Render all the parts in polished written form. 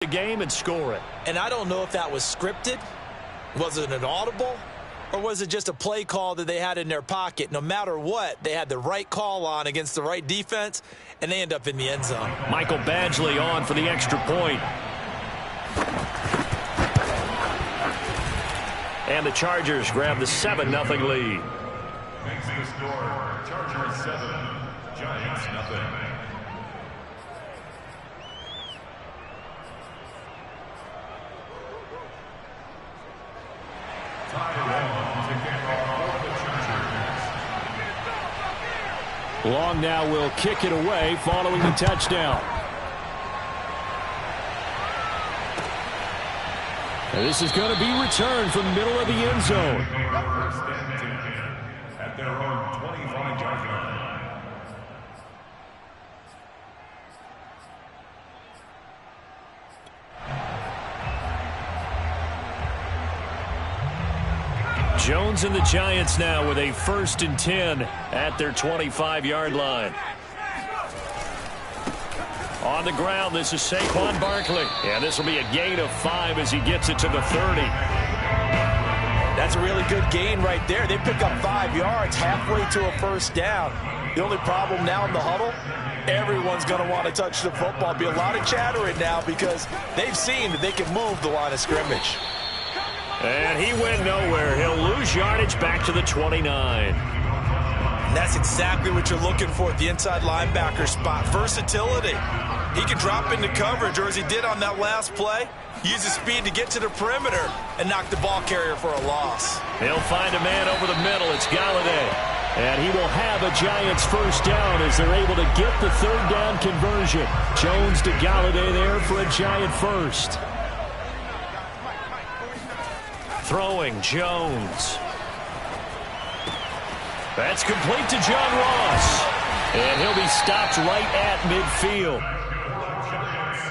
the game and score it. And I don't know if that was scripted. Was it an audible? Or was it just a play call that they had in their pocket? No matter what, they had the right call on against the right defense, and they end up in the end zone. Michael Badgley on for the extra point. And the Chargers grab the 7-0 lead. Makes the score, Chargers 7, Giants nothing. Long now will kick it away following the touchdown. And this is going to be returned from the middle of the end zone. First and 10 at their own 25-yard line. Jones and the Giants now with a 1st and 10 at their 25-yard line. On the ground, this is Saquon Barkley. And this will be a gain of 5 as he gets it to the 30. That's a really good gain right there. They pick up 5 yards halfway to a first down. The only problem now in the huddle, everyone's going to want to touch the football. Be a lot of chattering now because they've seen that they can move the line of scrimmage. And he went nowhere. He'll lose yardage back to the 29. And that's exactly what you're looking for at the inside linebacker spot. Versatility. He can drop into coverage, or as he did on that last play, use his speed to get to the perimeter and knock the ball carrier for a loss. He'll find a man over the middle. It's Galladay. And he will have a Giants first down as they're able to get the 3rd down conversion. Jones to Galladay there for a Giant first. Throwing, Jones. That's complete to John Ross. And he'll be stopped right at midfield.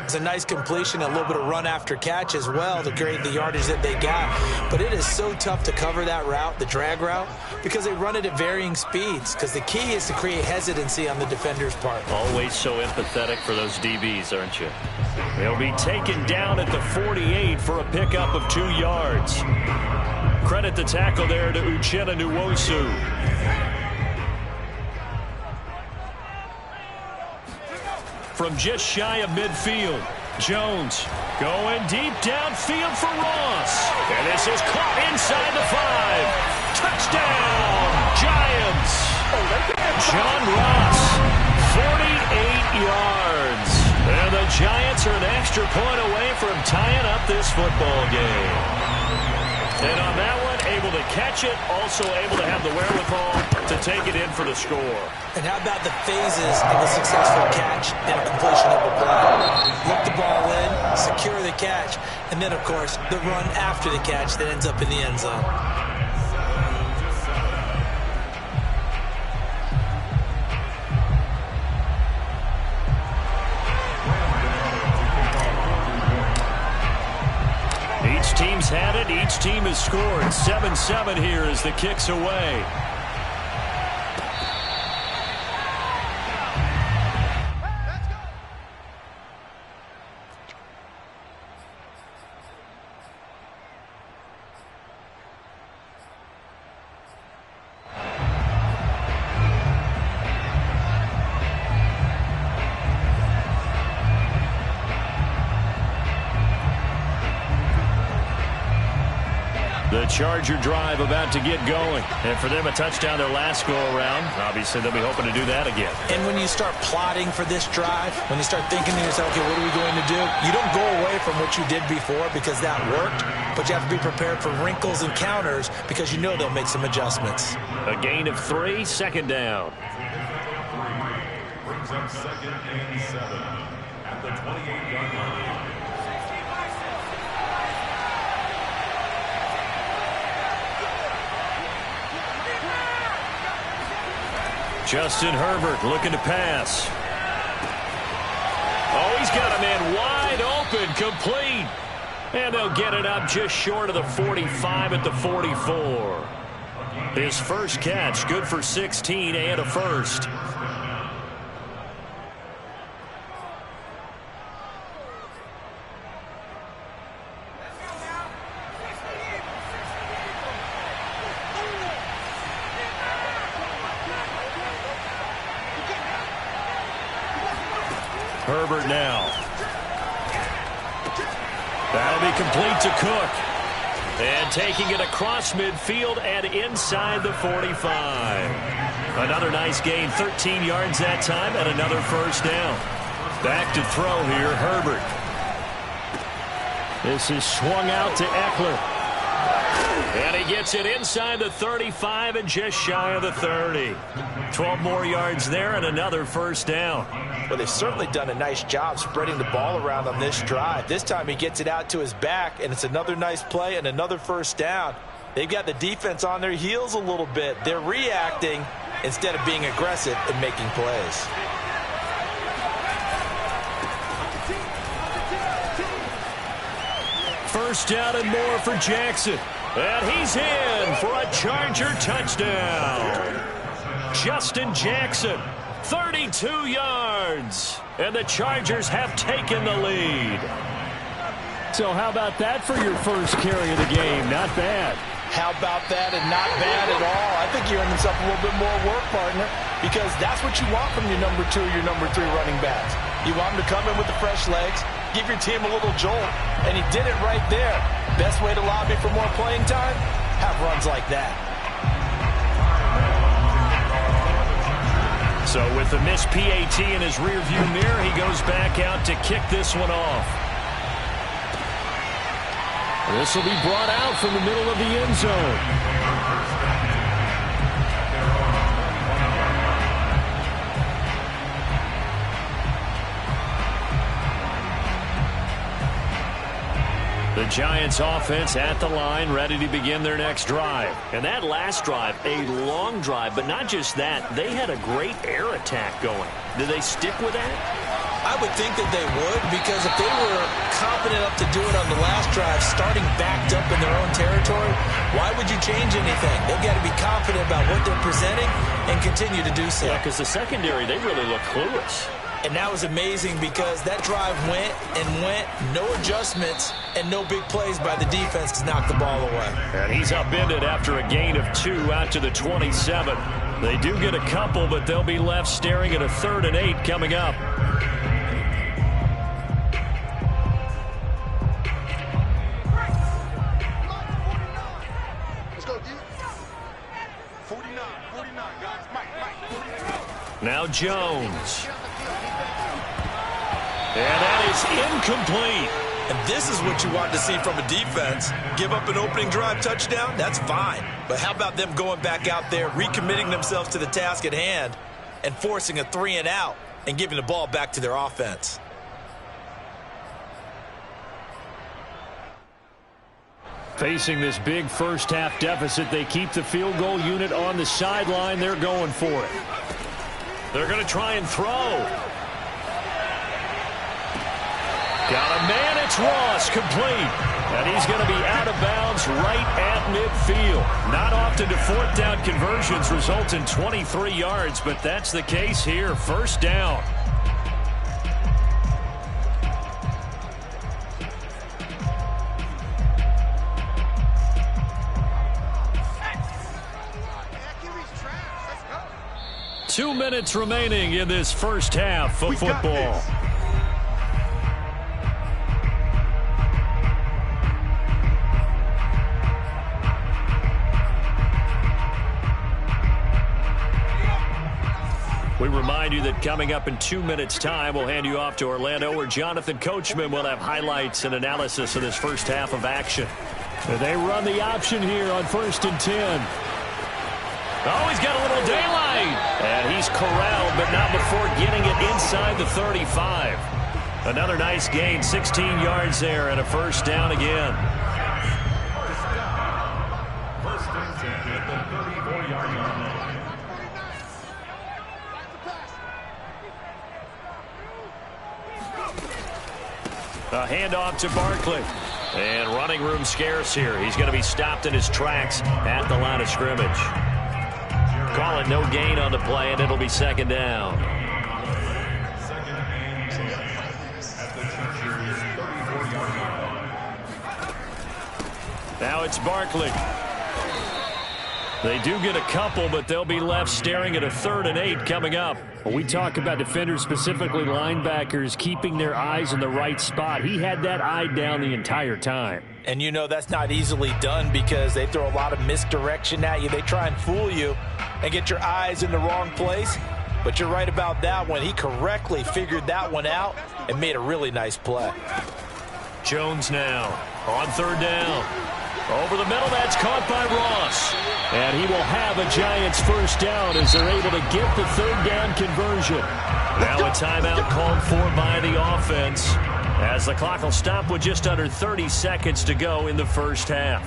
It's a nice completion, a little bit of run after catch as well to create the yardage that they got. But it is so tough to cover that route, the drag route, because they run it at varying speeds. Because the key is to create hesitancy on the defender's part. Always so empathetic for those DBs, aren't you? He'll be taken down at the 48 for a pickup of 2 yards. Credit the tackle there to Uchenna Nwosu. From just shy of midfield, Jones going deep downfield for Ross. And this is caught inside the 5. Touchdown, Giants. John Ross, 48 yards. And the Giants are an extra point away from tying up this football game. And on that one, able to catch it, also able to have the wherewithal to take it in for the score. And how about the phases of a successful catch and a completion of a play? Look the ball in, secure the catch, and then, of course, the run after the catch that ends up in the end zone. Each team's had it. Each team has scored. 7-7 here as the kick's away. The Charger drive about to get going. And for them, a touchdown their last go-around. Obviously, they'll be hoping to do that again. And when you start plotting for this drive, when you start thinking to yourself, okay, what are we going to do? You don't go away from what you did before because that worked, but you have to be prepared for wrinkles and counters because you know they'll make some adjustments. A gain of 3, 2nd down. Brings up 2nd and 7 at the 28-yard line. Justin Herbert looking to pass. Oh, he's got a man wide open, complete. And they'll get it up just short of the 45 at the 44. His first catch, good for 16 and a first. Herbert now. That'll be complete to Cook. And taking it across midfield and inside the 45. Another nice gain, 13 yards that time, and another first down. Back to throw here, Herbert. This is swung out to Eckler. And he gets it inside the 35 and just shy of the 30. 12 more yards there and another first down. Well, they've certainly done a nice job spreading the ball around on this drive. This time he gets it out to his back, and it's another nice play and another first down. They've got the defense on their heels a little bit. They're reacting instead of being aggressive and making plays. First down and more for Jackson. And he's in for a Charger touchdown. Justin Jackson, 32 yards. And the Chargers have taken the lead. So how about that for your first carry of the game? Not bad. How about that, and not bad at all. I think you're earning yourself a little bit more work, partner, because that's what you want from your number 2 or your number 3 running backs. You want them to come in with the fresh legs, give your team a little jolt, and he did it right there. Best way to lobby for more playing time? Have runs like that. So with the missed PAT in his rearview mirror, he goes back out to kick this one off. This will be brought out from the middle of the end zone. The Giants offense at the line, ready to begin their next drive. And that last drive, a long drive, but not just that. They had a great air attack going. Do they stick with that? I would think that they would, because if they were confident enough to do it on the last drive, starting backed up in their own territory, why would you change anything? They've got to be confident about what they're presenting and continue to do so. Yeah, because the secondary, they really look clueless. And that was amazing because that drive went and went, no adjustments, and no big plays by the defense to knock the ball away. And he's upended after a gain of 2 out to the 27. They do get a couple, but they'll be left staring at a 3rd and 8 coming up. Now Jones. And that is incomplete. And this is what you want to see from a defense. Give up an opening drive touchdown, that's fine. But how about them going back out there, recommitting themselves to the task at hand, and forcing a 3 and out and giving the ball back to their offense? Facing this big first half deficit, they keep the field goal unit on the sideline. They're going for it. They're going to try and throw. Got a man, it's Ross, complete. And he's going to be out of bounds right at midfield. Not often do 4th down conversions result in 23 yards, but that's the case here. First down. Two minutes remaining in this first half of football. We remind you that coming up in 2 minutes' time, we'll hand you off to Orlando, where Jonathan Coachman will have highlights and analysis of this first half of action. They run the option here on 1st and 10. Oh, he's got a little daylight. And he's corralled, but not before getting it inside the 35. Another nice gain, 16 yards there, and a first down again. First and 10 at the 34-yard line. A handoff to Barkley. And running room scarce here. He's going to be stopped in his tracks at the line of scrimmage. Call it no gain on the play, and it'll be second down. Second and 10 at the Chargers' 34-yard line. Now it's Barkley. They do get a couple, but they'll be left staring at a 3rd and 8 coming up. When we talk about defenders, specifically linebackers, keeping their eyes in the right spot, he had that eye down the entire time. And you know that's not easily done because they throw a lot of misdirection at you. They try and fool you and get your eyes in the wrong place. But you're right about that one. He correctly figured that one out and made a really nice play. Jones now on 3rd down. Over the middle, that's caught by Ross. And he will have a Giants 1st down as they're able to get the 3rd down conversion. Now a timeout called for by the offense as the clock will stop with just under 30 seconds to go in the 1st half.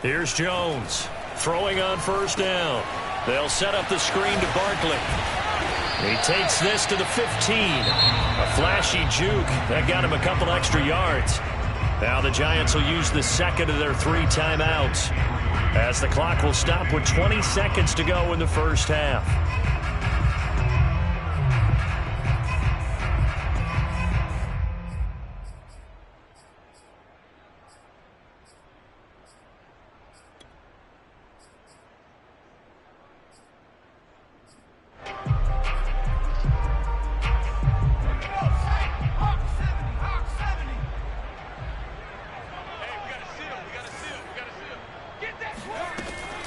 Here's Jones throwing on 1st down. They'll set up the screen to Barkley. He takes this to the 15. A flashy juke. That got him a couple extra yards. Now the Giants will use the 2nd of their 3 timeouts as the clock will stop with 20 seconds to go in the 1st half.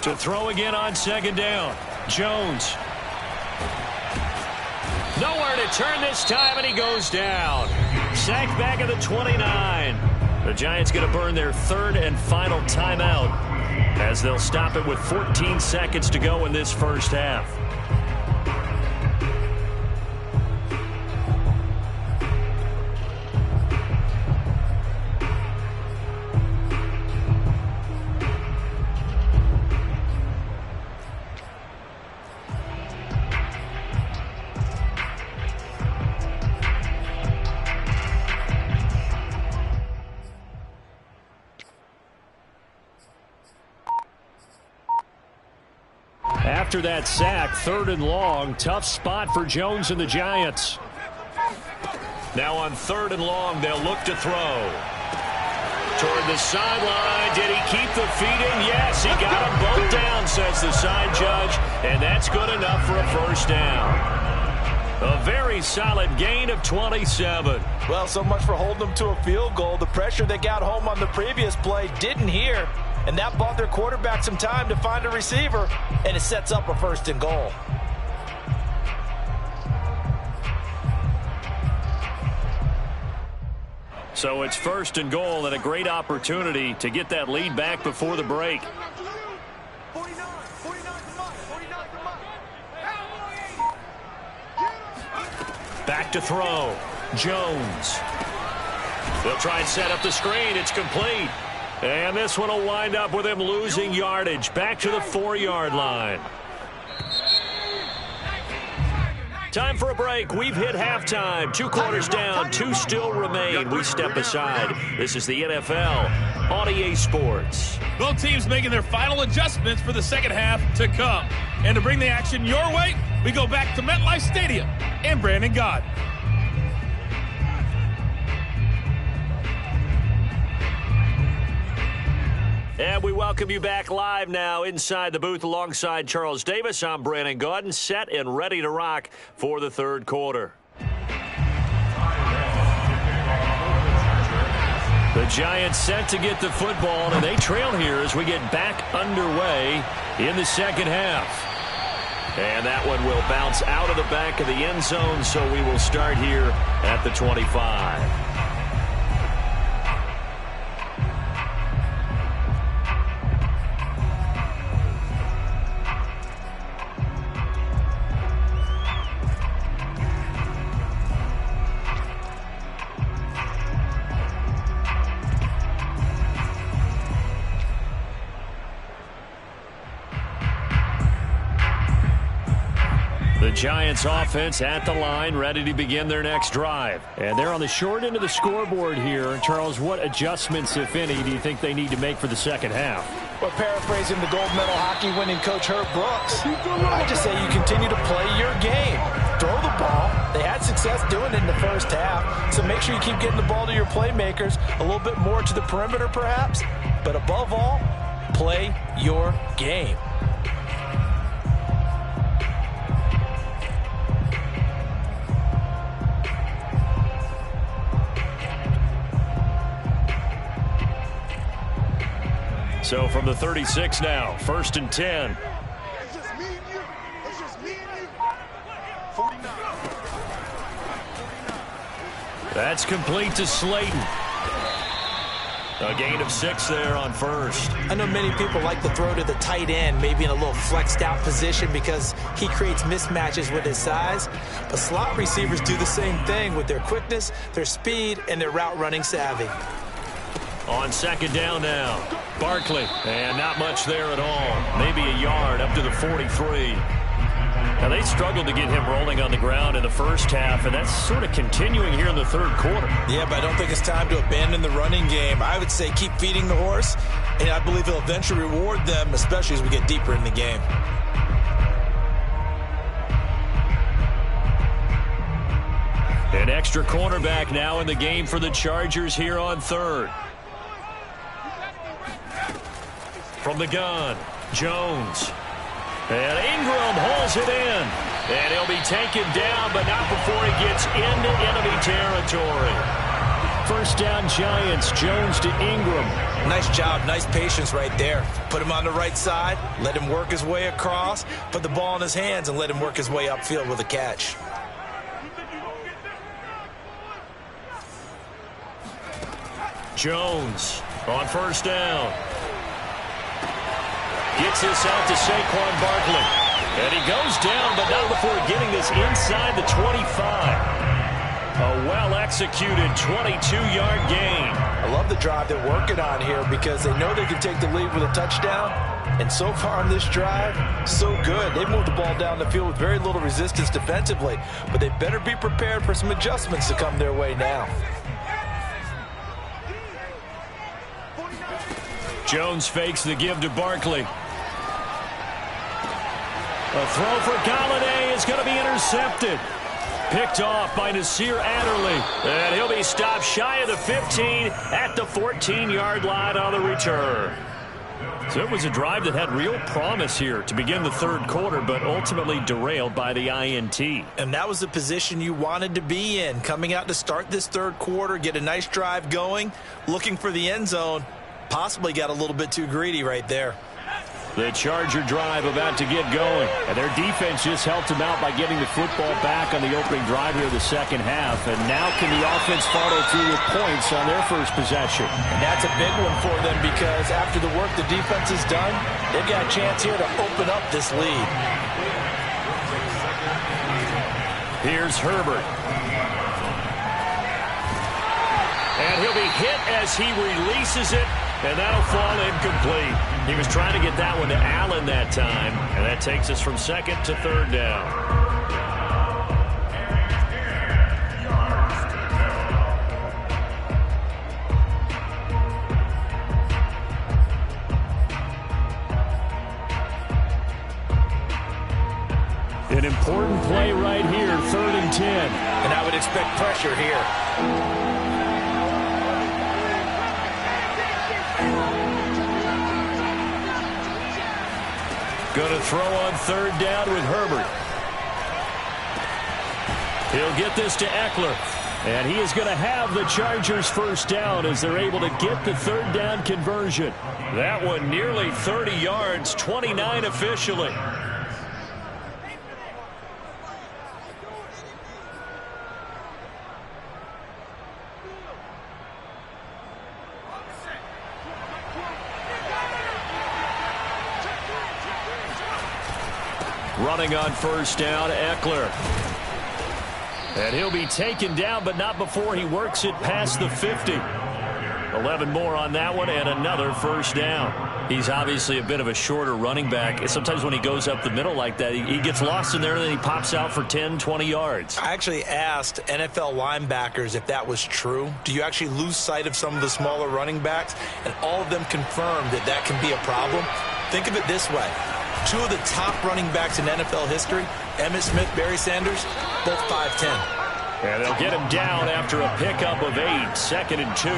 To throw again on 2nd down. Jones. Nowhere to turn this time, and he goes down. Sacked back at the 29. The Giants going to burn their 3rd and final timeout as they'll stop it with 14 seconds to go in this 1st half. After that sack, 3rd and long, tough spot for Jones and the Giants. Now on 3rd and long, they'll look to throw. Toward the sideline, did he keep the feet in? Yes, he got them both down, says the side judge, and that's good enough for a 1st down. A very solid gain of 27. Well, so much for holding them to a field goal. The pressure they got home on the previous play didn't hear, and that bought their quarterback some time to find a receiver, and it sets up a 1st and goal. So it's 1st and goal and a great opportunity to get that lead back before the break. Back to throw. Jones. They'll try and set up the screen. It's complete. And this one will wind up with him losing yardage. Back to the 4-yard line. Time for a break. We've hit halftime. 2 quarters down. 2 still remain. We step aside. This is the NFL on EA Sports. Both teams making their final adjustments for the 2nd half to come. And to bring the action your way, we go back to MetLife Stadium and Brandon Gott. And we welcome you back live now inside the booth alongside Charles Davis. I'm Brandon Gaudin, set and ready to rock for the 3rd quarter. The Giants set to get the football, and they trail here as we get back underway in the 2nd half. And that one will bounce out of the back of the end zone, so we will start here at the 25. The Giants offense at the line, ready to begin their next drive. And they're on the short end of the scoreboard here. Charles, what adjustments, if any, do you think they need to make for the 2nd half? Well, paraphrasing the gold medal hockey winning coach Herb Brooks, I just say you continue to play your game. throw the ball. They had success doing it in the first half. So make sure you keep getting the ball to your playmakers, a little bit more to the perimeter perhaps. But above all, play your game. So from the 36 now, 1st and 10. That's complete to Slayton. A gain of 6 there on first. I know many people like to throw to the tight end, maybe in a little flexed out position because he creates mismatches with his size. But slot receivers do the same thing with their quickness, their speed, and their route running savvy. On 2nd down now, Barkley, and not much there at all. Maybe a yard up to the 43. Now, they struggled to get him rolling on the ground in the first half, and that's sort of continuing here in the 3rd quarter. Yeah, but I don't think it's time to abandon the running game. I would say keep feeding the horse, and I believe he'll eventually reward them, especially as we get deeper in the game. An extra cornerback now in the game for the Chargers here on 3rd. From the gun, Jones. And Ingram hauls it in. And he'll be taken down, but not before he gets into enemy territory. 1st down Giants, Jones to Ingram. Nice job, nice patience right there. Put him on the right side, let him work his way across, put the ball in his hands, and let him work his way upfield with a catch. Jones on 1st down. Gets this out to Saquon Barkley. And he goes down, but not before getting this inside the 25. A well-executed 22-yard gain. I love the drive they're working on here because they know they can take the lead with a touchdown. And so far on this drive, so good. They moved the ball down the field with very little resistance defensively. But they better be prepared for some adjustments to come their way now. Jones fakes the give to Barkley. A throw for Galladay is going to be intercepted. Picked off by Nasir Adderley. And he'll be stopped shy of the 15 at the 14-yard line on the return. So it was a drive that had real promise here to begin the 3rd quarter, but ultimately derailed by the INT. And that was the position you wanted to be in. Coming out to start this 3rd quarter, get a nice drive going, looking for the end zone. Possibly got a little bit too greedy right there. The Charger drive about to get going. And their defense just helped them out by getting the football back on the opening drive here of the 2nd half. And now can the offense follow through with points on their first possession? And that's a big one for them because after the work the defense has done, they've got a chance here to open up this lead. Here's Herbert. And he'll be hit as he releases it. And that'll fall incomplete. He was trying to get that one to Allen that time. And that takes us from 2nd to 3rd down. An important play right here, 3rd and 10. And I would expect pressure here. Going to throw on 3rd down with Herbert. He'll get this to Eckler. And he is going to have the Chargers 1st down as they're able to get the 3rd down conversion. That one nearly 30 yards, 29 officially. Running on 1st down, Eckler. And he'll be taken down, but not before he works it past the 50. 11 more on that one, and another 1st down. He's obviously a bit of a shorter running back. Sometimes when he goes up the middle like that, he gets lost in there, and then he pops out for 10, 20 yards. I actually asked NFL linebackers if that was true. Do you actually lose sight of some of the smaller running backs? And all of them confirmed that that can be a problem. Think of it this way. Two of the top running backs in NFL history, Emmitt Smith, Barry Sanders, both 5'10". And they'll get him down after a pickup of 8, 2nd and 2.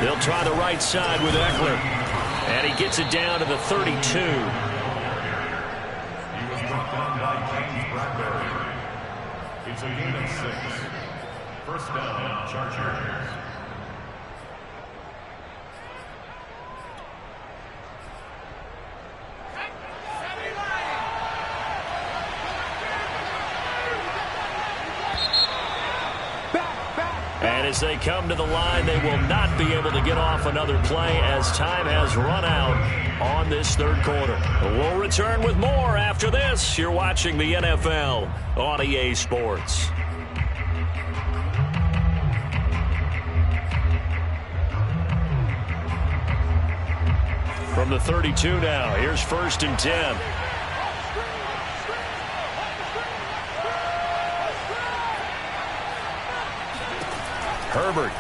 They'll try the right side with Eckler. And he gets it down to the 32. He was brought down by James Bradbury. It's a gain of 6. First down, Chargers. And as they come to the line, they will not be able to get off another play as time has run out on this third quarter. We'll return with more after this. You're watching the NFL on EA Sports. From the 32 now, here's 1st and 10. Herbert.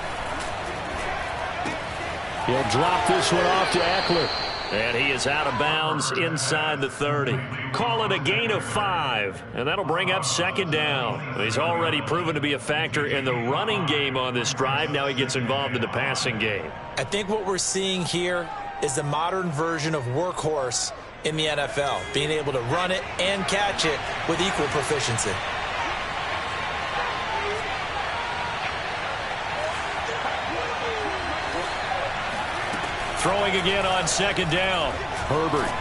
He'll drop this one off to Eckler. And he is out of bounds inside the 30. Call it a gain of 5. And that'll bring up 2nd down. He's already proven to be a factor in the running game on this drive. Now he gets involved in the passing game. I think what we're seeing here is the modern version of workhorse in the NFL. Being able to run it and catch it with equal proficiency. Throwing again on 2nd down. Herbert.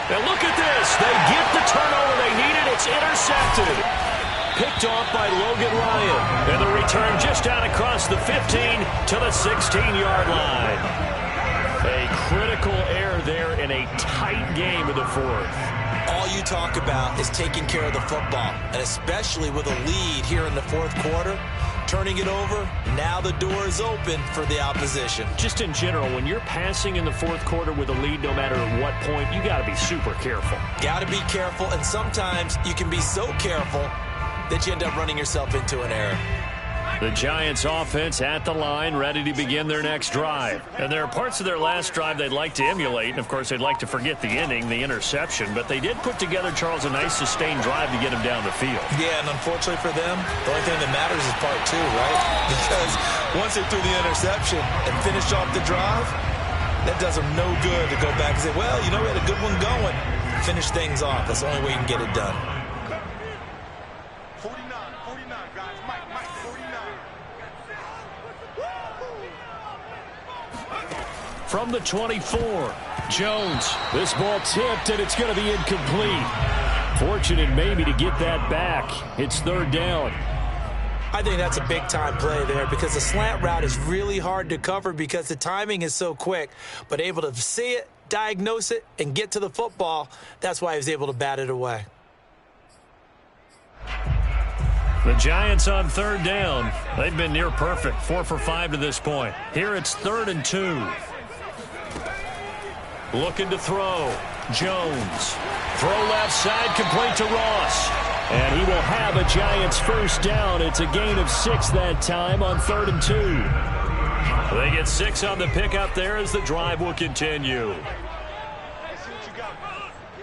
And look at this. They get the turnover they needed. It's intercepted. Picked off by Logan Ryan. And the return just out across the 15 to the 16-yard line. A critical error there in a tight game of the 4th. All you talk about is taking care of the football, and especially with a lead here in the 4th quarter. Turning it over, now the door is open for the opposition. Just in general, when you're passing in the 4th quarter with a lead, no matter at what point, you got to be super careful. Got to be careful, and sometimes you can be so careful that you end up running yourself into an error. The Giants offense at the line, ready to begin their next drive. And there are parts of their last drive they'd like to emulate. And, of course, they'd like to forget the inning, the interception. But they did put together, Charles, a nice sustained drive to get him down the field. Yeah, and unfortunately for them, the only thing that matters is part 2, right? Because once they threw the interception and finished off the drive, that does them no good to go back and say, well, you know, we had a good one going. Finish things off. That's the only way you can get it done. 49, guys. Mike, 49. From the 24, Jones. This ball tipped, and it's going to be incomplete. Fortunate maybe to get that back. It's 3rd down. I think that's a big-time play there because the slant route is really hard to cover because the timing is so quick. But able to see it, diagnose it, and get to the football, that's why he was able to bat it away. The Giants on 3rd down. They've been near perfect, 4 for 5 to this point. Here it's 3rd and 2. Looking to throw. Jones. Throw left side, complete to Ross. And he will have a Giants 1st down. It's a gain of 6 that time on 3rd and 2. They get 6 on the pickup there as the drive will continue. Let's see what you got.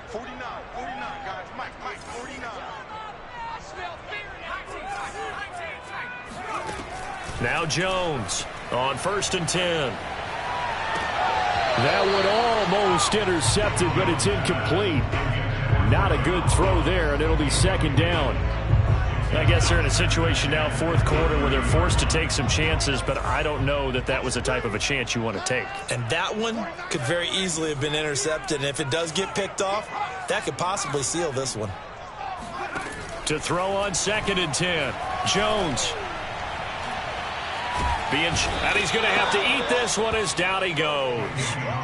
49, guys. Mike, 49. Now Jones on 1st and 10. That one almost intercepted, but it's incomplete. Not a good throw there, and it'll be 2nd down. I guess they're in a situation now, 4th quarter, where they're forced to take some chances, but I don't know that that was the type of a chance you want to take. And that one could very easily have been intercepted, and if it does get picked off, that could possibly seal this one. To throw on 2nd and 10, Jones. And he's going to have to eat this one as down he goes.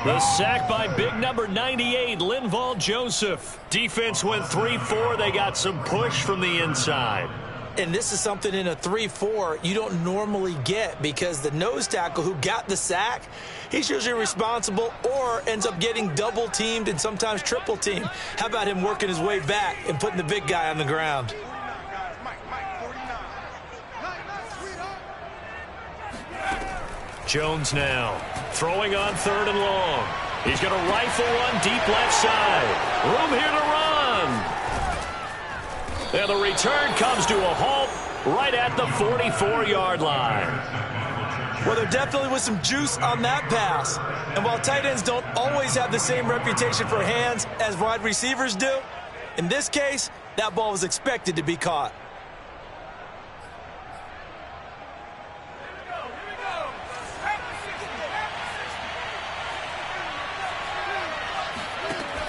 The sack by big number 98, Linval Joseph. Defense went 3-4. They got some push from the inside. And this is something in a 3-4 you don't normally get because the nose tackle who got the sack, he's usually responsible or ends up getting double teamed and sometimes triple teamed. How about him working his way back and putting the big guy on the ground? Jones now throwing on 3rd and long. He's going to rifle one deep left side. Room here to run. And the return comes to a halt right at the 44-yard line. Well, there definitely was some juice on that pass. And while tight ends don't always have the same reputation for hands as wide receivers do, in this case, that ball was expected to be caught.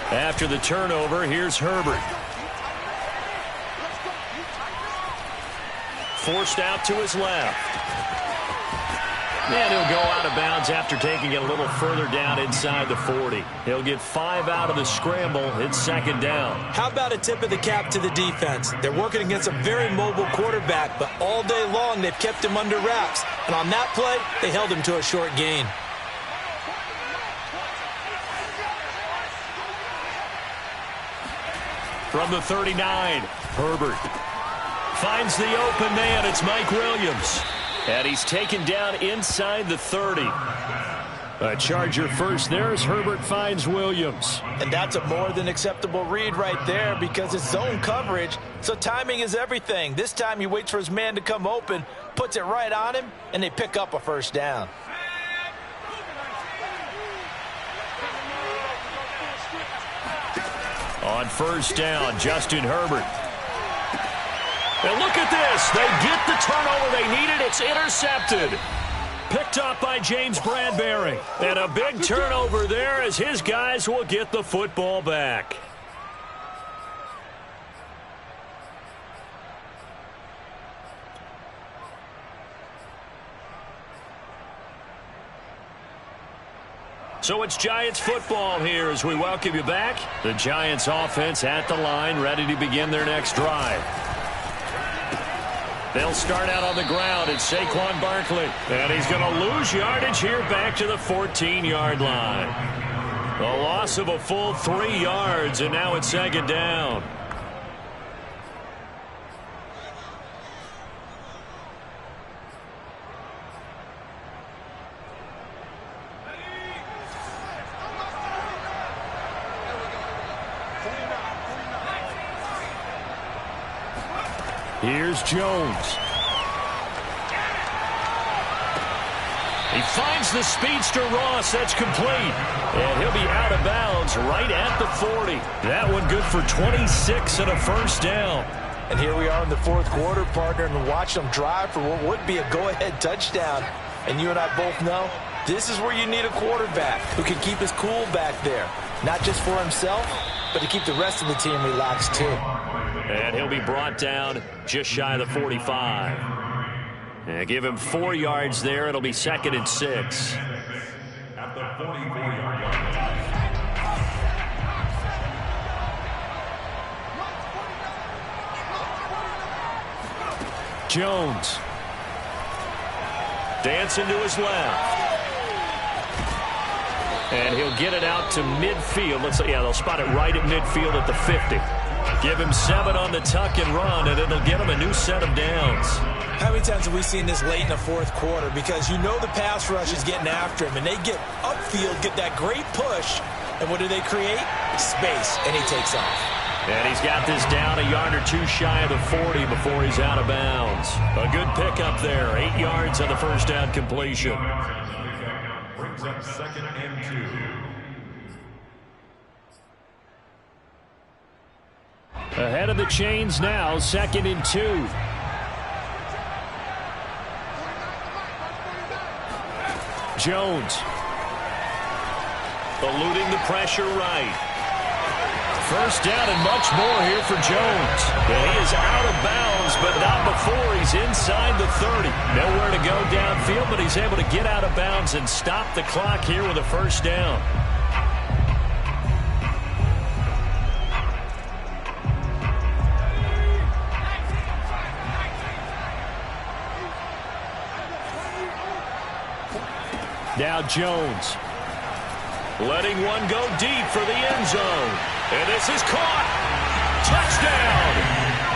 After the turnover, here's Herbert. Forced out to his left. And he'll go out of bounds after taking it a little further down inside the 40. He'll get 5 out of the scramble. It's 2nd down. How about a tip of the cap to the defense? They're working against a very mobile quarterback, but all day long they've kept him under wraps. And on that play, they held him to a short gain. From the 39, Herbert finds the open man. It's Mike Williams. And he's taken down inside the 30. A Charger first there as Herbert finds Williams. And that's a more than acceptable read right there because it's zone coverage, so timing is everything. This time he waits for his man to come open, puts it right on him, and they pick up a 1st down. On 1st down, Justin Herbert. And look at this. They get the turnover they needed. It's intercepted. Picked up by James Bradbury. And a big turnover there as his guys will get the football back. So it's Giants football here as we welcome you back. The Giants offense at the line, ready to begin their next drive. They'll start out on the ground. It's Saquon Barkley. And he's going to lose yardage here back to the 14-yard line. A loss of a full 3 yards, and now it's 2nd down. Here's Jones. He finds the speedster Ross. That's complete. And he'll be out of bounds right at the 40. That one good for 26 and a 1st down. And here we are in the 4th quarter, partner, and watch them drive for what would be a go-ahead touchdown. And you and I both know this is where you need a quarterback who can keep his cool back there. Not just for himself, but to keep the rest of the team relaxed too. And he'll be brought down just shy of the 45. And give him 4 yards there. It'll be 2nd and 6. At the 44-yard line. Jones. Dancing to his left. And he'll get it out to midfield. Let's see, yeah, they'll spot it right at midfield at the 50. Give him 7 on the tuck and run, and it'll get him a new set of downs. How many times have we seen this late in the 4th quarter? Because you know the pass rush is getting after him, and they get upfield, get that great push, and what do they create? Space, and he takes off. And he's got this down a yard or 2 shy of the 40 before he's out of bounds. A good pickup there, 8 yards on the 1st down completion. Brings up 2nd and 2. Ahead of the chains now, 2nd and 2. Jones. Eluding the pressure right. 1st down and much more here for Jones. And he is out of bounds, but not before he's inside the 30. Nowhere to go downfield, but he's able to get out of bounds and stop the clock here with a 1st down. Now Jones letting one go deep for the end zone. And this is caught. Touchdown.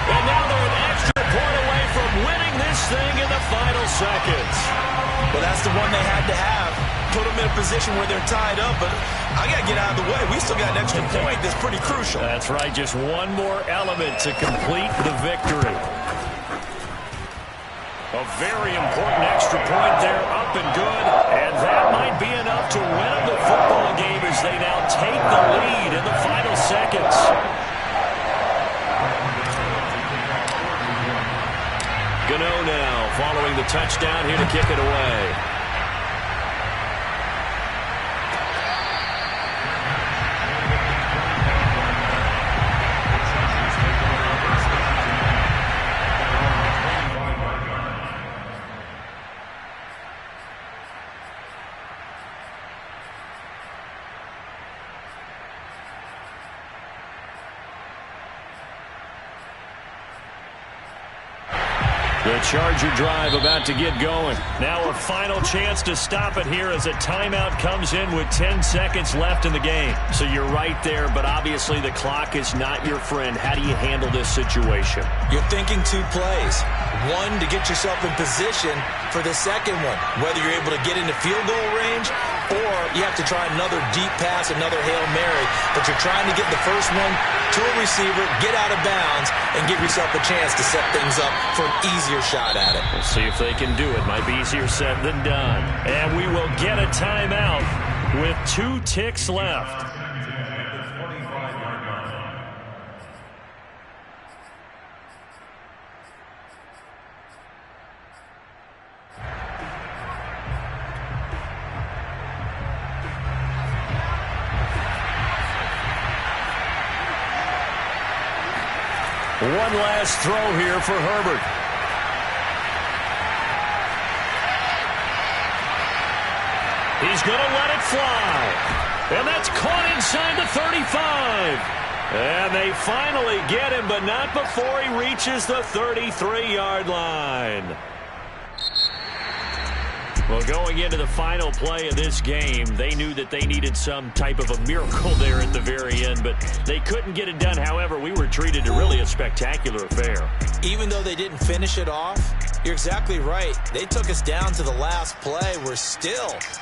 And now they're an extra point away from winning this thing in the final seconds. Well, that's the one they had to have. Put them in a position where they're tied up, but I got to get out of the way. We still got an extra point that's pretty crucial. That's right, just one more element to complete the victory. A very important extra point there, up and good. And that might be enough to win the football game as they now take the lead in the final seconds. Gano now following the touchdown here to kick it away. The Charger drive about to get going. Now a final chance to stop it here as a timeout comes in with 10 seconds left in the game. So you're right there, but obviously the clock is not your friend. How do you handle this situation? You're thinking two plays. One, to get yourself in position for the second one, whether you're able to get into field goal range or you have to try another deep pass, another Hail Mary. But you're trying to get the first one to a receiver, get out of bounds, and give yourself a chance to set things up for an easier shot at it. We'll see if they can do it. Might be easier said than done. And we will get a timeout with 2 ticks left. One last throw here for Herbert. He's going to let it fly. And that's caught inside the 35. And they finally get him, but not before he reaches the 33-yard line. Well, going into the final play of this game, they knew that they needed some type of a miracle there at the very end, but they couldn't get it done. However, we were treated to really a spectacular affair. Even though they didn't finish it off, you're exactly right. They took us down to the last play. We're still